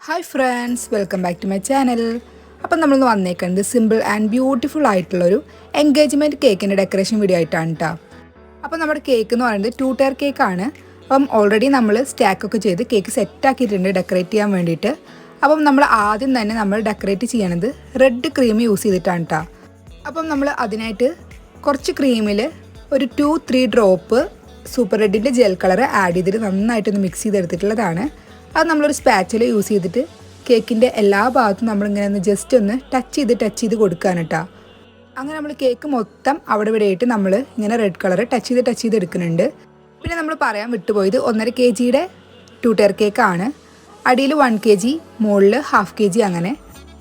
Hi friends, welcome back to my channel. അപ്പം നമ്മളിന്ന് വന്നേക്കുന്നത് സിമ്പിൾ ആൻഡ് ബ്യൂട്ടിഫുൾ ആയിട്ടുള്ളൊരു എൻഗേജ്മെൻറ്റ് കേക്കിൻ്റെ ഡെക്കറേഷൻ വീഡിയോ ആയിട്ടാണ് കേട്ടോ. അപ്പം നമ്മുടെ കേക്ക് എന്ന് പറയുന്നത് 2 ടയർ കേക്കാണ്. അപ്പം ഓൾറെഡി നമ്മൾ സ്റ്റാക്കൊക്കെ ചെയ്ത് കേക്ക് സെറ്റാക്കിയിട്ടുണ്ട് ഡെക്കറേറ്റ് ചെയ്യാൻ വേണ്ടിയിട്ട്. അപ്പം നമ്മൾ ആദ്യം തന്നെ നമ്മൾ ഡെക്കറേറ്റ് ചെയ്യണത് റെഡ് ക്രീം യൂസ് ചെയ്തിട്ടാണ് കേട്ടോ. അപ്പം നമ്മൾ അതിനായിട്ട് കുറച്ച് ക്രീമിൽ ഒരു 2-3 ഡ്രോപ്പ് സൂപ്പർ റെഡിൻ്റെ ജെൽ കളർ ആഡ് ചെയ്തിട്ട് നന്നായിട്ടൊന്ന് മിക്സ് ചെയ്തെടുത്തിട്ടുള്ളതാണ്. അത് നമ്മളൊരു സ്പാച്ചില യൂസ് ചെയ്തിട്ട് കേക്കിൻ്റെ എല്ലാ ഭാഗത്തും നമ്മളിങ്ങനെ ഒന്ന് ജസ്റ്റ് ഒന്ന് ടച്ച് ചെയ്ത് കൊടുക്കുകയാണ് കേട്ടോ. അങ്ങനെ നമ്മൾ കേക്ക് മൊത്തം അവിടെ ഇവിടെ ആയിട്ട് നമ്മൾ ഇങ്ങനെ റെഡ് കളർ ടച്ച് ചെയ്ത് എടുക്കുന്നുണ്ട്. പിന്നെ നമ്മൾ പറയാൻ വിട്ടുപോയത് 1.5 kg 2 ടയർ കേക്കാണ്. അടിയിൽ 1 kg, മുകളിൽ 1/2 kg അങ്ങനെ.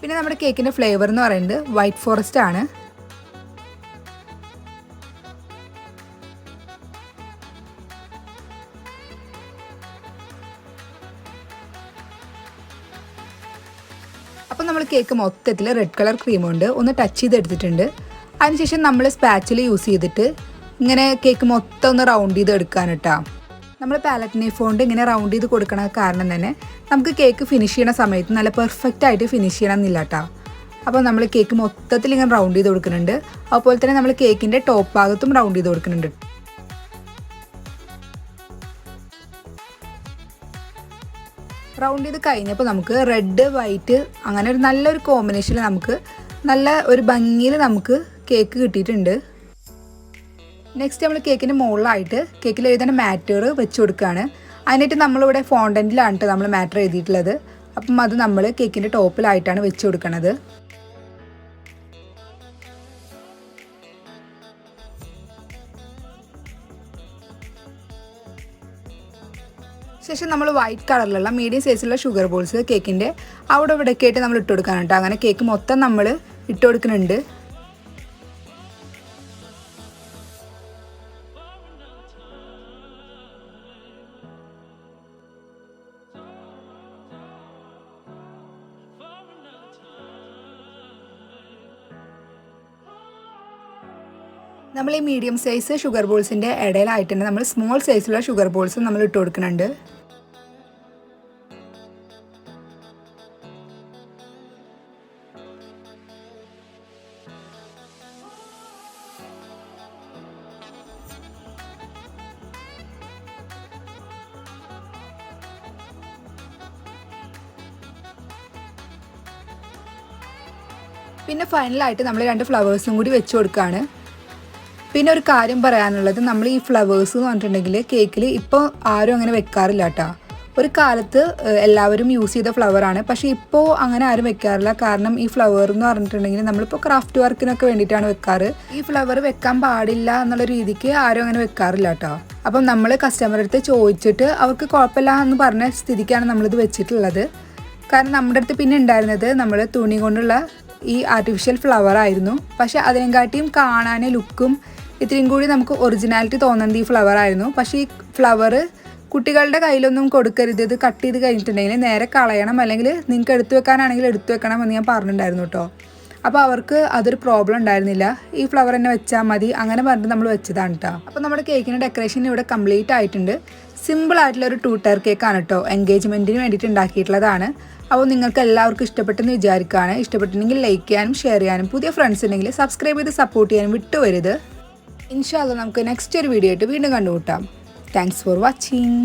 പിന്നെ നമ്മുടെ കേക്കിൻ്റെ ഫ്ലേവർ എന്ന് പറയുന്നത് വൈറ്റ് ഫോറസ്റ്റ് ആണ്. അപ്പോൾ നമ്മൾ കേക്ക് മൊത്തത്തിൽ റെഡ് കളർ ക്രീം കൊണ്ട് ഒന്ന് ടച്ച് ചെയ്തെടുത്തിട്ടുണ്ട്. അതിനുശേഷം നമ്മൾ സ്പാച്ചിൽ യൂസ് ചെയ്തിട്ട് ഇങ്ങനെ കേക്ക് മൊത്തം ഒന്ന് റൗണ്ട് ചെയ്ത് എടുക്കാൻ കേട്ടോ. നമ്മൾ പാലറ്റ് നൈഫ് കൊണ്ട് ഇങ്ങനെ റൗണ്ട് ചെയ്ത് കൊടുക്കണ കാരണം തന്നെ നമുക്ക് കേക്ക് ഫിനിഷ് ചെയ്യണ സമയത്ത് നല്ല പെർഫെക്റ്റ് ആയിട്ട് ഫിനിഷ് ചെയ്യണമെന്നില്ല കേട്ടോ. അപ്പോൾ നമ്മൾ കേക്ക് മൊത്തത്തിൽ ഇങ്ങനെ റൗണ്ട് ചെയ്ത് കൊടുക്കുന്നുണ്ട്. അതുപോലെ തന്നെ നമ്മൾ കേക്കിൻ്റെ ടോപ്പ് ഭാഗത്തും റൗണ്ട് ചെയ്ത് കൊടുക്കുന്നുണ്ട്. റൗണ്ട് ചെയ്ത് കഴിഞ്ഞപ്പോൾ നമുക്ക് റെഡ് വൈറ്റ് അങ്ങനെ ഒരു നല്ലൊരു കോമ്പിനേഷനിൽ നമുക്ക് നല്ല ഒരു ഭംഗിയിൽ നമുക്ക് കേക്ക് കിട്ടിയിട്ടുണ്ട്. നെക്സ്റ്റ് നമ്മൾ കേക്കിൻ്റെ മുകളിലായിട്ട് കേക്കിൽ എഴുതുന്ന മാറ്റർ വെച്ച് കൊടുക്കുകയാണ്. അതിനായിട്ട് നമ്മളിവിടെ ഫോണ്ടൻറ്റിലാണ് കേട്ടോ നമ്മൾ മാറ്റർ എഴുതിയിട്ടുള്ളത്. അപ്പം അത് നമ്മൾ കേക്കിൻ്റെ ടോപ്പിലായിട്ടാണ് വെച്ച് കൊടുക്കുന്നത്. ശേഷം നമ്മൾ വൈറ്റ് കളറിലുള്ള മീഡിയം സൈസിലുള്ള ഷുഗർ ബോൾസ് കേക്കിൻ്റെ അവിടെ ഇവിടെയൊക്കെ ആയിട്ട് നമ്മൾ ഇട്ട് കൊടുക്കാനാണ് കേട്ടോ. അങ്ങനെ കേക്ക് മൊത്തം നമ്മൾ ഇട്ട് കൊടുക്കുന്നുണ്ട്. നമ്മൾ ഈ മീഡിയം സൈസ് ഷുഗർ ബോൾസിൻ്റെ ഇടയിലായിട്ട് തന്നെ നമ്മൾ സ്മോൾ സൈസിലുള്ള ഷുഗർ ബോൾസും നമ്മൾ ഇട്ട് കൊടുക്കുന്നുണ്ട്. പിന്നെ ഫൈനലായിട്ട് നമ്മൾ 2 ഫ്ലവേഴ്സും കൂടി വെച്ച് കൊടുക്കുകയാണ്. പിന്നെ ഒരു കാര്യം പറയാനുള്ളത്, നമ്മൾ ഈ ഫ്ലവേഴ്സ് എന്ന് പറഞ്ഞിട്ടുണ്ടെങ്കിൽ കേക്കിൽ ഇപ്പോൾ ആരും അങ്ങനെ വെക്കാറില്ല കേട്ടോ. ഒരു കാലത്ത് എല്ലാവരും യൂസ് ചെയ്ത ഫ്ലവറാണ്, പക്ഷേ ഇപ്പോൾ അങ്ങനെ ആരും വെക്കാറില്ല. കാരണം ഈ ഫ്ലവർ എന്ന് പറഞ്ഞിട്ടുണ്ടെങ്കിൽ നമ്മളിപ്പോൾ ക്രാഫ്റ്റ് വർക്കിനൊക്കെ വേണ്ടിയിട്ടാണ് വെക്കാറ്. ഈ ഫ്ലവർ വെക്കാൻ പാടില്ല എന്നുള്ള രീതിക്ക് ആരും അങ്ങനെ വെക്കാറില്ല കേട്ടോ. അപ്പം നമ്മൾ കസ്റ്റമറുടെ അടുത്ത് ചോദിച്ചിട്ട് അവർക്ക് കുഴപ്പമില്ല എന്ന് പറഞ്ഞ സ്ഥിതിക്കാണ് നമ്മളിത് വെച്ചിട്ടുള്ളത്. കാരണം നമ്മുടെ അടുത്ത് പിന്നെ ഉണ്ടായിരുന്നത് നമ്മൾ തുണി കൊണ്ടുള്ള ഈ ആർട്ടിഫിഷ്യൽ ഫ്ലവർ ആയിരുന്നു. പക്ഷേ അതിനെക്കാട്ടിയും കാണാൻ ലുക്കും ഇത്രയും കൂടി നമുക്ക് ഒറിജിനാലിറ്റി തോന്നുന്നത് ഈ ഫ്ലവർ ആയിരുന്നു. പക്ഷേ ഈ ഫ്ലവർ കുട്ടികളുടെ കയ്യിലൊന്നും കൊടുക്കരുത്. ഇത് കട്ട് ചെയ്ത് കഴിഞ്ഞിട്ടുണ്ടെങ്കിൽ നേരെ കളയണം, അല്ലെങ്കിൽ നിങ്ങൾക്ക് എടുത്തു വെക്കാനാണെങ്കിൽ എടുത്തു വെക്കണം എന്ന് ഞാൻ പറഞ്ഞിട്ടുണ്ടായിരുന്നു കേട്ടോ. അപ്പോൾ അവർക്ക് അതൊരു പ്രോബ്ലം ഉണ്ടായിരുന്നില്ല. ഈ ഫ്ലവർ തന്നെ വെച്ചാൽ മതി അങ്ങനെ പറഞ്ഞിട്ട് നമ്മൾ വെച്ചതാണ് കേട്ടോ. അപ്പോൾ നമ്മുടെ കേക്കിൻ്റെ ഡെക്കറേഷൻ ഇവിടെ കംപ്ലീറ്റ് ആയിട്ടുണ്ട്. സിമ്പിൾ ആയിട്ടുള്ള ഒരു 2 ടയർ കേക്കാണ് കേട്ടോ. എൻഗേജ്മെൻറ്റിന് വേണ്ടിയിട്ട് ഉണ്ടാക്കിയിട്ടുള്ളതാണ്. അപ്പോൾ നിങ്ങൾക്ക് എല്ലാവർക്കും ഇഷ്ടപ്പെട്ടെന്ന് വിചാരിക്കുകയാണ്. ഇഷ്ടപ്പെട്ടിട്ടുണ്ടെങ്കിൽ ലൈക്ക് ചെയ്യാനും ഷെയർ ചെയ്യാനും പുതിയ ഫ്രണ്ട്സ് ഉണ്ടെങ്കിൽ സബ്സ്ക്രൈബ് ചെയ്ത് സപ്പോർട്ട് ചെയ്യാനും വിട്ടുവരുത്. ഇൻഷാ അല്ലാഹ് നമുക്ക് നെക്സ്റ്റ് ഒരു വീഡിയോ ആയിട്ട് വീണ്ടും കണ്ടുമുട്ടാം. Thanks for watching.